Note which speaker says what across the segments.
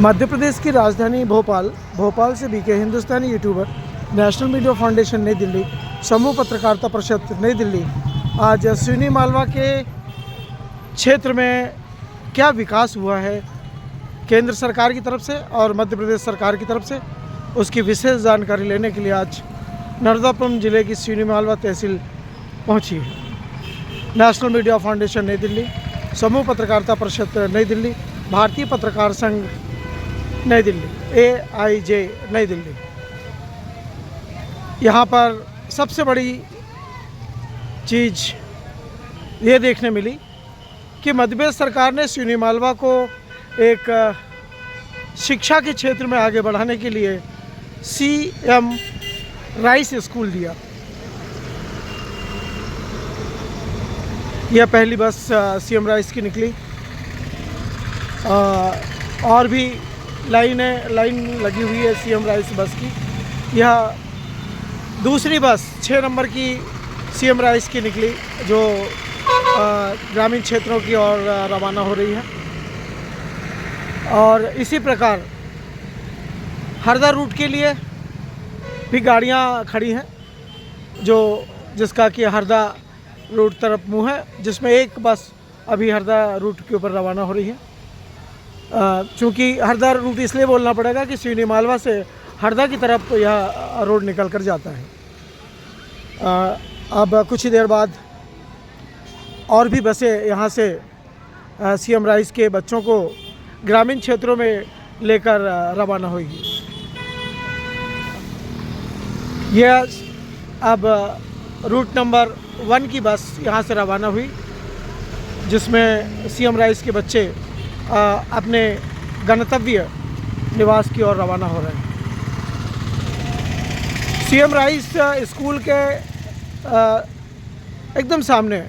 Speaker 1: मध्य प्रदेश की राजधानी भोपाल से बीके हिंदुस्तानी यूट्यूबर, नेशनल मीडिया फाउंडेशन नई दिल्ली, समूह पत्रकारिता परिषद नई दिल्ली आज सिवनी मालवा के क्षेत्र में क्या विकास हुआ है केंद्र सरकार की तरफ से और मध्य प्रदेश सरकार की तरफ से, उसकी विशेष जानकारी लेने के लिए आज नर्मदापुरम जिले की सिवनी मालवा तहसील पहुंची है। नेशनल मीडिया फाउंडेशन नई दिल्ली, समूह पत्रकारिता परिषद नई दिल्ली, भारतीय पत्रकार संघ नई दिल्ली, AIJ नई दिल्ली। यहाँ पर सबसे बड़ी चीज़ ये देखने मिली कि मध्य प्रदेश सरकार ने सिवनी मालवा को एक शिक्षा के क्षेत्र में आगे बढ़ाने के लिए CM राइस स्कूल दिया। यह पहली बस CM राइस की निकली और भी लाइन लगी हुई है CM राइस बस की। यह दूसरी बस 6 नंबर की CM राइस की निकली जो ग्रामीण क्षेत्रों की ओर रवाना हो रही है। और इसी प्रकार हरदा रूट के लिए भी गाड़ियां खड़ी हैं जिसका कि हरदा रूट तरफ मुँह है, जिसमें एक बस अभी हरदा रूट के ऊपर रवाना हो रही है। चूँकि हरदा रूट इसलिए बोलना पड़ेगा कि सिवनी मालवा से हरदा की तरफ यह रोड निकल कर जाता है। अब कुछ ही देर बाद और भी बसें यहाँ से CM राइस के बच्चों को ग्रामीण क्षेत्रों में लेकर रवाना होगी। यह अब रूट नंबर 1 की बस यहाँ से रवाना हुई, जिसमें CM राइस के बच्चे अपने गंतव्य निवास की ओर रवाना हो रहे हैं। CM राइस स्कूल के एकदम सामने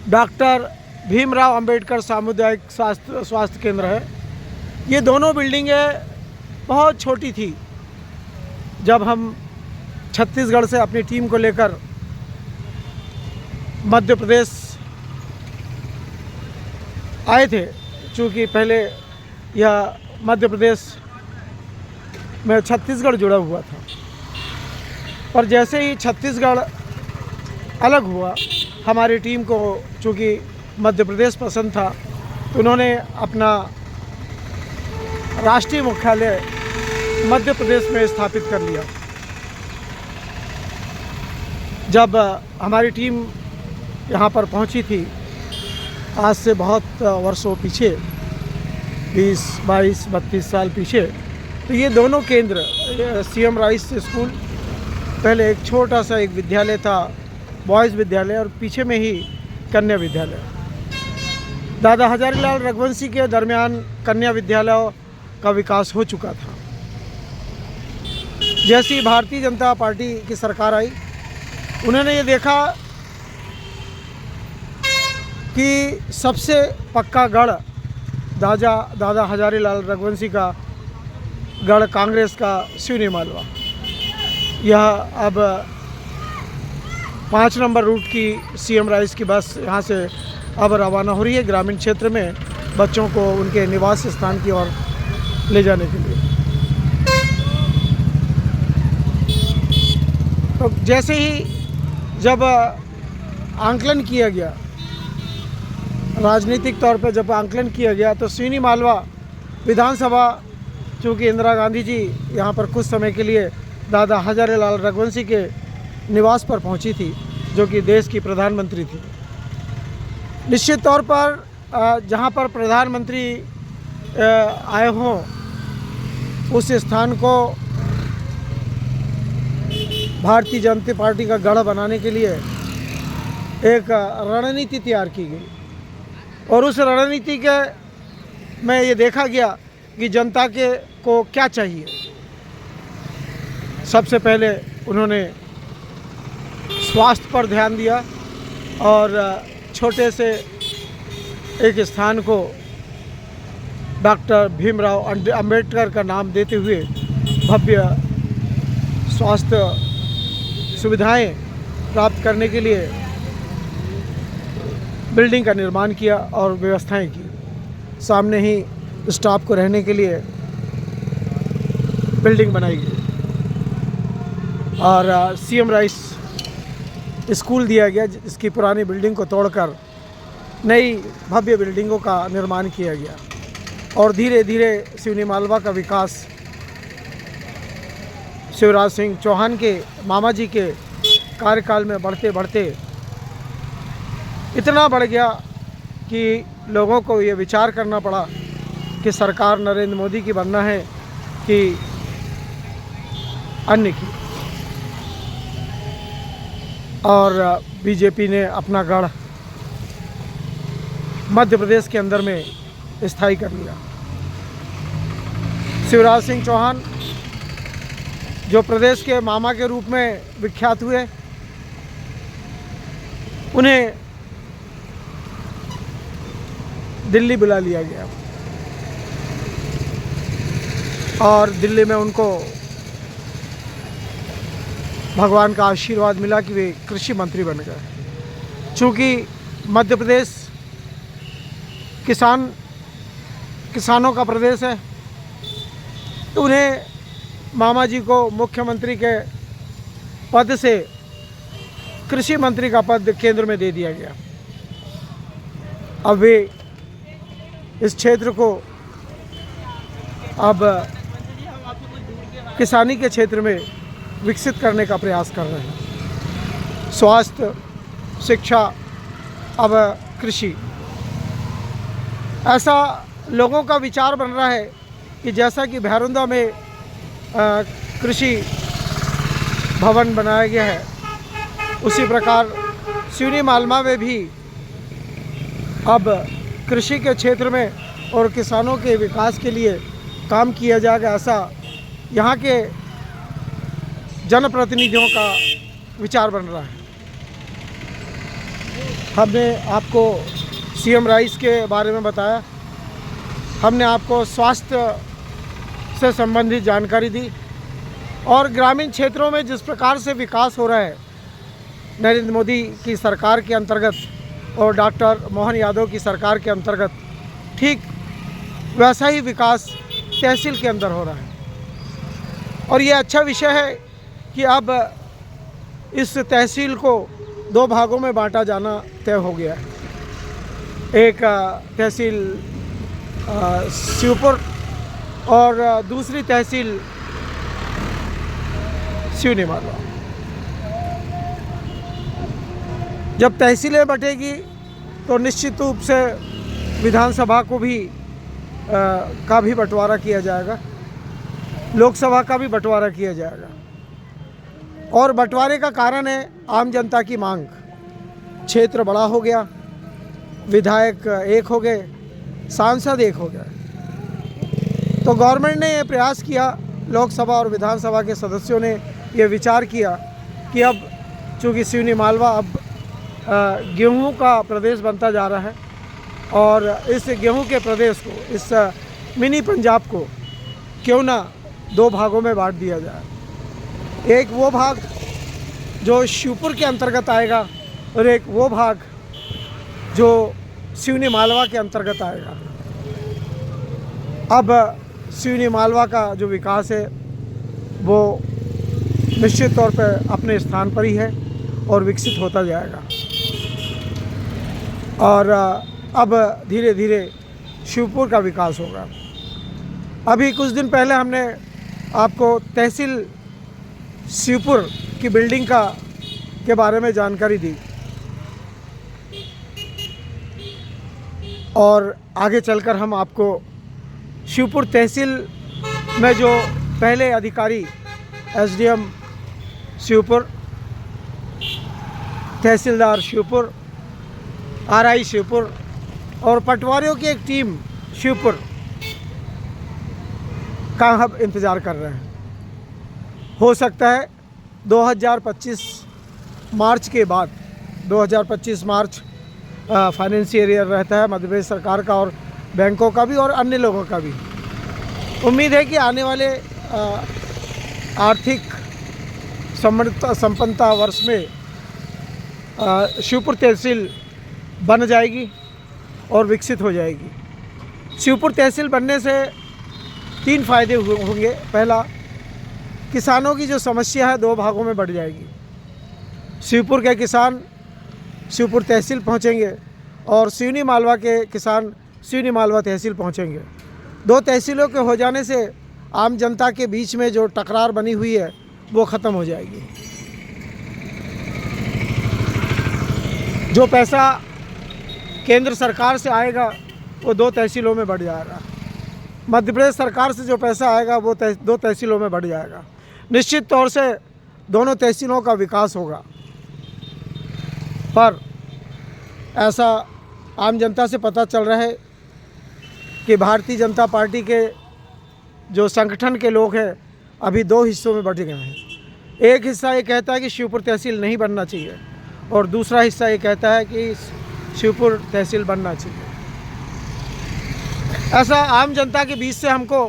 Speaker 1: डॉक्टर भीमराव अंबेडकर सामुदायिक स्वास्थ्य केंद्र है। ये दोनों बिल्डिंगें बहुत छोटी थी जब हम छत्तीसगढ़ से अपनी टीम को लेकर मध्य प्रदेश आए थे। चूँकि पहले यह मध्य प्रदेश में छत्तीसगढ़ जुड़ा हुआ था, पर जैसे ही छत्तीसगढ़ अलग हुआ, हमारी टीम को चूँकि मध्य प्रदेश पसंद था तो उन्होंने अपना राष्ट्रीय मुख्यालय मध्य प्रदेश में स्थापित कर लिया। जब हमारी टीम यहाँ पर पहुँची थी आज से बहुत वर्षों पीछे, 20, 22, 32 साल पीछे, तो ये दोनों केंद्र CM राइस स्कूल पहले एक छोटा सा एक विद्यालय था, बॉयज़ विद्यालय, और पीछे में ही कन्या विद्यालय। दादा हजारीलाल रघुवंशी के दरमियान कन्या विद्यालय का विकास हो चुका था। जैसी भारतीय जनता पार्टी की सरकार आई, उन्होंने ये देखा कि सबसे पक्का गढ़ दादा हजारीलाल रघुवंशी का गढ़ कांग्रेस का सिवनी मालवा, यह अब 5 नंबर रूट की CM राइस की बस यहाँ से अब रवाना हो रही है ग्रामीण क्षेत्र में बच्चों को उनके निवास स्थान की ओर ले जाने के लिए। तो जैसे ही जब आंकलन किया गया, राजनीतिक तौर पर जब आंकलन किया गया, तो सिवनी मालवा विधानसभा, चूँकि इंदिरा गांधी जी यहाँ पर कुछ समय के लिए दादा हजारीलाल रघुवंशी के निवास पर पहुँची थी, जो कि देश की प्रधानमंत्री थी। निश्चित तौर पर जहाँ पर प्रधानमंत्री आए हों, उस स्थान को भारतीय जनता पार्टी का गढ़ बनाने के लिए एक रणनीति तैयार की गई, और उस रणनीति के में ये देखा गया कि जनता को क्या चाहिए। सबसे पहले उन्होंने स्वास्थ्य पर ध्यान दिया और छोटे से एक स्थान को डॉक्टर भीमराव अंबेडकर का नाम देते हुए भव्य स्वास्थ्य सुविधाएं प्राप्त करने के लिए बिल्डिंग का निर्माण किया और व्यवस्थाएं की। सामने ही स्टाफ को रहने के लिए बिल्डिंग बनाई गई और सीएम राइस स्कूल दिया गया, जिसकी पुरानी बिल्डिंग को तोड़कर नई भव्य बिल्डिंगों का निर्माण किया गया। और धीरे धीरे सिवनी मालवा का विकास शिवराज सिंह चौहान के मामा जी के कार्यकाल में बढ़ते बढ़ते इतना बढ़ गया कि लोगों को ये विचार करना पड़ा कि सरकार नरेंद्र मोदी की बनना है कि अन्य की। और बीजेपी ने अपना गढ़ मध्य प्रदेश के अंदर में स्थायी कर लिया। शिवराज सिंह चौहान जो प्रदेश के मामा के रूप में विख्यात हुए, उन्हें दिल्ली बुला लिया गया और दिल्ली में उनको भगवान का आशीर्वाद मिला कि वे कृषि मंत्री बन गए। चूँकि मध्य प्रदेश किसानों का प्रदेश है, तो उन्हें मामा जी को मुख्यमंत्री के पद से कृषि मंत्री का पद केंद्र में दे दिया गया। अब वे इस क्षेत्र को अब किसानी के क्षेत्र में विकसित करने का प्रयास कर रहे हैं। स्वास्थ्य, शिक्षा, अब कृषि, ऐसा लोगों का विचार बन रहा है कि जैसा कि भैरुंदा में कृषि भवन बनाया गया है, उसी प्रकार सिवनी मालवा में भी अब कृषि के क्षेत्र में और किसानों के विकास के लिए काम किया जाएगा, ऐसा यहाँ के जनप्रतिनिधियों का विचार बन रहा है। हमने आपको सीएम राइस के बारे में बताया, हमने आपको स्वास्थ्य से संबंधित जानकारी दी और ग्रामीण क्षेत्रों में जिस प्रकार से विकास हो रहा है नरेंद्र मोदी की सरकार के अंतर्गत और डॉक्टर मोहन यादव की सरकार के अंतर्गत, ठीक वैसा ही विकास तहसील के अंदर हो रहा है। और ये अच्छा विषय है कि अब इस तहसील को 2 भागों में बांटा जाना तय हो गया है। एक तहसील शिवपुर और दूसरी तहसील सिवनी मालवा। जब तहसीलें बटेगी तो निश्चित रूप से विधानसभा को भी का भी बंटवारा किया जाएगा, लोकसभा का भी बंटवारा किया जाएगा। और बंटवारे का कारण है आम जनता की मांग। क्षेत्र बड़ा हो गया, विधायक एक हो गए, सांसद एक हो गए, तो गवर्नमेंट ने ये प्रयास किया, लोकसभा और विधानसभा के सदस्यों ने ये विचार किया कि अब चूँकि सिवनी मालवा अब गेहूं का प्रदेश बनता जा रहा है और इस गेहूं के प्रदेश को, इस मिनी पंजाब को क्यों ना 2 भागों में बांट दिया जाए। एक वो भाग जो शिवपुर के अंतर्गत आएगा और एक वो भाग जो सिवनी मालवा के अंतर्गत आएगा। अब सिवनी मालवा का जो विकास है वो निश्चित तौर पर अपने स्थान पर ही है और विकसित होता जाएगा। और अब धीरे धीरे शिवपुर का विकास होगा। अभी कुछ दिन पहले हमने आपको तहसील शिवपुर की बिल्डिंग के बारे में जानकारी दी और आगे चलकर हम आपको शिवपुर तहसील में जो पहले अधिकारी एसडीएम शिवपुर, तहसीलदार शिवपुर, आरआई शिवपुर और पटवारियों की एक टीम शिवपुर का हम इंतज़ार कर रहे हैं। हो सकता है 2025 मार्च के बाद, 2025 मार्च फाइनेंशियल ईयर रहता है मध्य प्रदेश सरकार का और बैंकों का भी और अन्य लोगों का भी। उम्मीद है कि आने वाले आर्थिक संपन्नता वर्ष में शिवपुर तहसील बन जाएगी और विकसित हो जाएगी। शिवपुर तहसील बनने से 3 फायदे होंगे। पहला, किसानों की जो समस्या है 2 भागों में बढ़ जाएगी। शिवपुर के किसान शिवपुर तहसील पहुंचेंगे और सिवनी मालवा के किसान सिवनी मालवा तहसील पहुंचेंगे। 2 तहसीलों के हो जाने से आम जनता के बीच में जो टकरार बनी हुई है वो ख़त्म हो जाएगी। जो पैसा केंद्र सरकार से आएगा वो 2 तहसीलों में बढ़ जाएगा। मध्य प्रदेश सरकार से जो पैसा आएगा वो 2 तहसीलों में बढ़ जाएगा। निश्चित तौर से दोनों तहसीलों का विकास होगा। पर ऐसा आम जनता से पता चल रहा है कि भारतीय जनता पार्टी के जो संगठन के लोग हैं अभी 2 हिस्सों में बंट गए हैं। एक हिस्सा ये कहता है कि शिवपुर तहसील नहीं बनना चाहिए और दूसरा हिस्सा ये कहता है कि शिवपुर तहसील बनना चाहिए। ऐसा आम जनता के बीच से हमको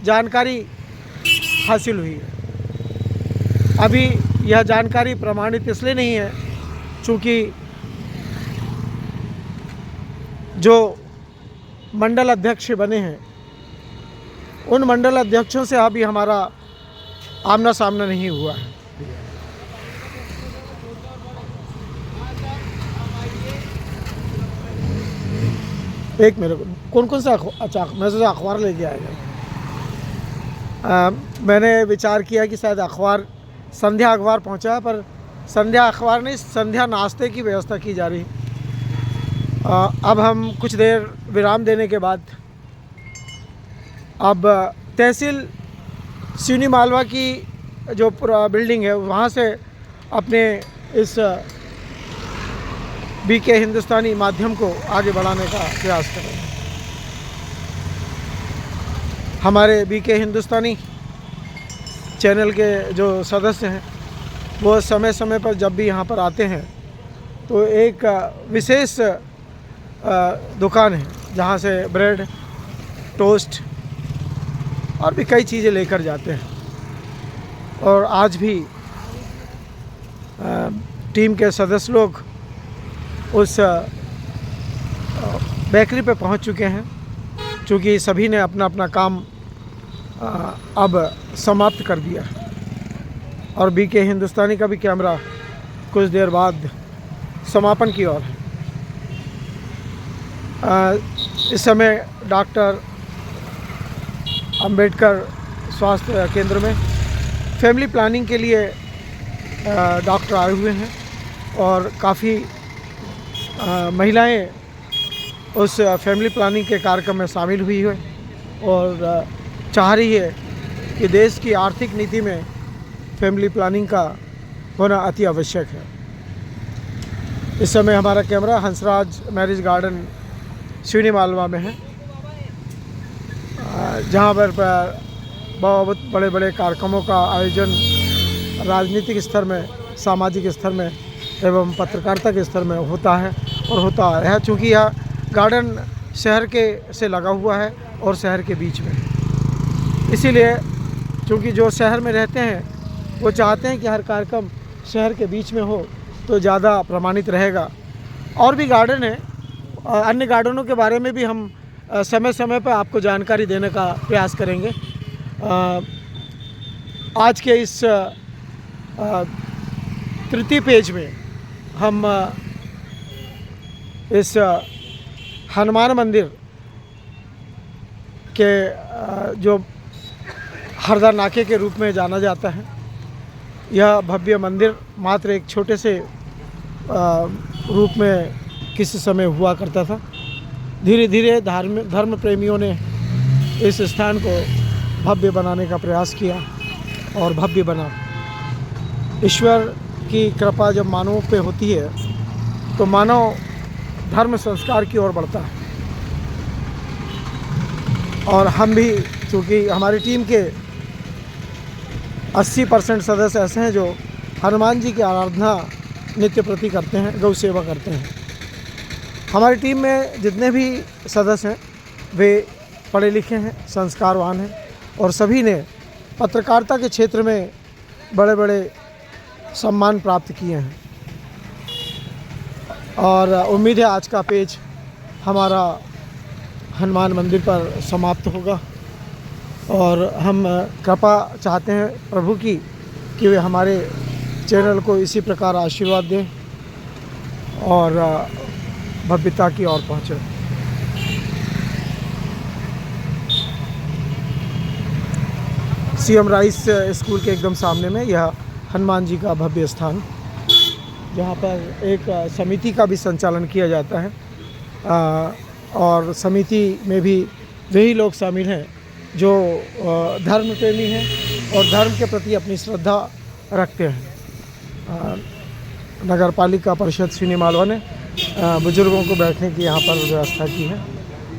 Speaker 1: जानकारी हासिल हुई है। अभी यह जानकारी प्रमाणित इसलिए नहीं है चूँकि जो मंडल अध्यक्ष बने हैं उन मंडल अध्यक्षों से अभी हमारा आमना सामना नहीं हुआ है। एक मेरे को कौन सा अच्छा मैं सोचा अखबार लेके आएगा। मैंने विचार किया कि शायद अखबार संध्या अखबार पहुंचा है, पर संध्या अखबार नहीं, संध्या नाश्ते की व्यवस्था की जा रही है। अब हम कुछ देर विराम देने के बाद अब तहसील सिवनी मालवा की जो बिल्डिंग है वहाँ से अपने इस बीके हिंदुस्तानी माध्यम को आगे बढ़ाने का प्रयास करेंगे। हमारे बीके हिंदुस्तानी चैनल के जो सदस्य हैं वो समय समय पर जब भी यहाँ पर आते हैं तो एक विशेष दुकान है जहाँ से ब्रेड, टोस्ट और भी कई चीज़ें लेकर जाते हैं। और आज भी टीम के सदस्य लोग उस बेकरी पे पहुंच चुके हैं, क्योंकि सभी ने अपना अपना काम अब समाप्त कर दिया है। और बीके हिंदुस्तानी का भी कैमरा कुछ देर बाद समापन की ओर है। इस समय डॉक्टर अंबेडकर स्वास्थ्य केंद्र में फैमिली प्लानिंग के लिए डॉक्टर आए हुए हैं और काफ़ी महिलाएं उस फैमिली प्लानिंग के कार्यक्रम में शामिल हुई है और चाह रही है कि देश की आर्थिक नीति में फैमिली प्लानिंग का होना अति आवश्यक है। इस समय हमारा camera Hansraj marriage garden Seoni Malwa में है, जहाँ पर बहुत बड़े बड़े कार्यक्रमों का आयोजन राजनीतिक स्तर में, सामाजिक स्तर में एवं पत्रकारिता के स्तर में होता है और होता आ रहा है। चूँकि यह गार्डन शहर के से लगा हुआ है और शहर के बीच में, इसीलिए चूँकि जो शहर में रहते हैं वो चाहते हैं कि हर कार्यक्रम शहर के बीच में हो तो ज़्यादा प्रमाणित रहेगा। और भी गार्डन है, अन्य गार्डनों के बारे में भी हम समय समय पर आपको जानकारी देने का प्रयास करेंगे। आज के इस तृतीय पेज में हम इस हनुमान मंदिर के जो हरदा नाके के रूप में जाना जाता है, यह भव्य मंदिर मात्र एक छोटे से रूप में किसी समय हुआ करता था। धीरे धीरे धर्म प्रेमियों ने इस स्थान को भव्य बनाने का प्रयास किया और भव्य बना। ईश्वर की कृपा जब मानवों पे होती है तो मानव धर्म संस्कार की ओर बढ़ता है। और हम भी, चूँकि हमारी टीम के 80% सदस्य ऐसे हैं जो हनुमान जी की आराधना नित्य प्रति करते हैं, गौ सेवा करते हैं। हमारी टीम में जितने भी सदस्य हैं वे पढ़े लिखे हैं, संस्कारवान हैं और सभी ने पत्रकारिता के क्षेत्र में बड़े बड़े सम्मान प्राप्त किए हैं। और उम्मीद है आज का पेज हमारा हनुमान मंदिर पर समाप्त होगा। और हम कृपा चाहते हैं प्रभु की कि वे हमारे चैनल को इसी प्रकार आशीर्वाद दें और भव्यता की ओर पहुँचे। सीएम राइस स्कूल के एकदम सामने में यह हनुमान जी का भव्य स्थान, जहाँ पर एक समिति का भी संचालन किया जाता है और समिति में भी वही लोग शामिल हैं जो धर्म प्रेमी हैं और धर्म के प्रति अपनी श्रद्धा रखते हैं। नगर पालिका परिषद सिवनी मालवा ने बुजुर्गों को बैठने की यहाँ पर व्यवस्था की है।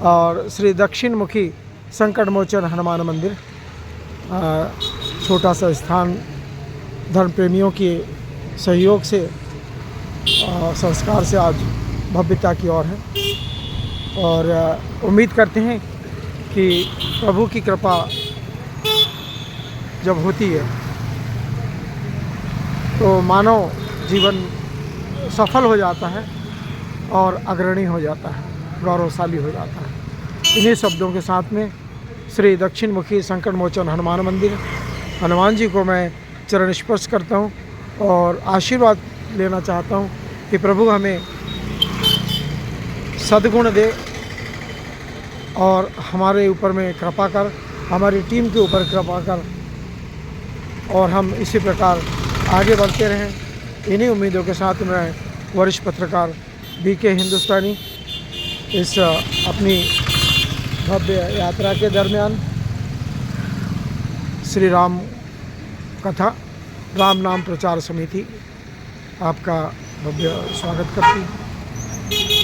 Speaker 1: और श्री दक्षिण मुखी संकट मोचन हनुमान मंदिर, छोटा सा स्थान, धर्म प्रेमियों के सहयोग से संस्कार से आज भव्यता की ओर है। और उम्मीद करते हैं कि प्रभु की कृपा जब होती है तो मानव जीवन सफल हो जाता है और अग्रणी हो जाता है, गौरवशाली हो जाता है। इन्हीं शब्दों के साथ में श्री दक्षिण मुखी संकट मोचन हनुमान मंदिर, हनुमान जी को मैं चरण स्पर्श करता हूँ और आशीर्वाद लेना चाहता हूँ कि प्रभु हमें सद्गुण दे और हमारे ऊपर में कृपा कर, हमारी टीम के ऊपर कृपा कर और हम इसी प्रकार आगे बढ़ते रहें। इन्हीं उम्मीदों के साथ मैं वरिष्ठ पत्रकार बीके हिंदुस्तानी इस अपनी भव्य यात्रा के दरमियान श्री राम कथा, राम नाम प्रचार समिति आपका भव्य स्वागत करती है।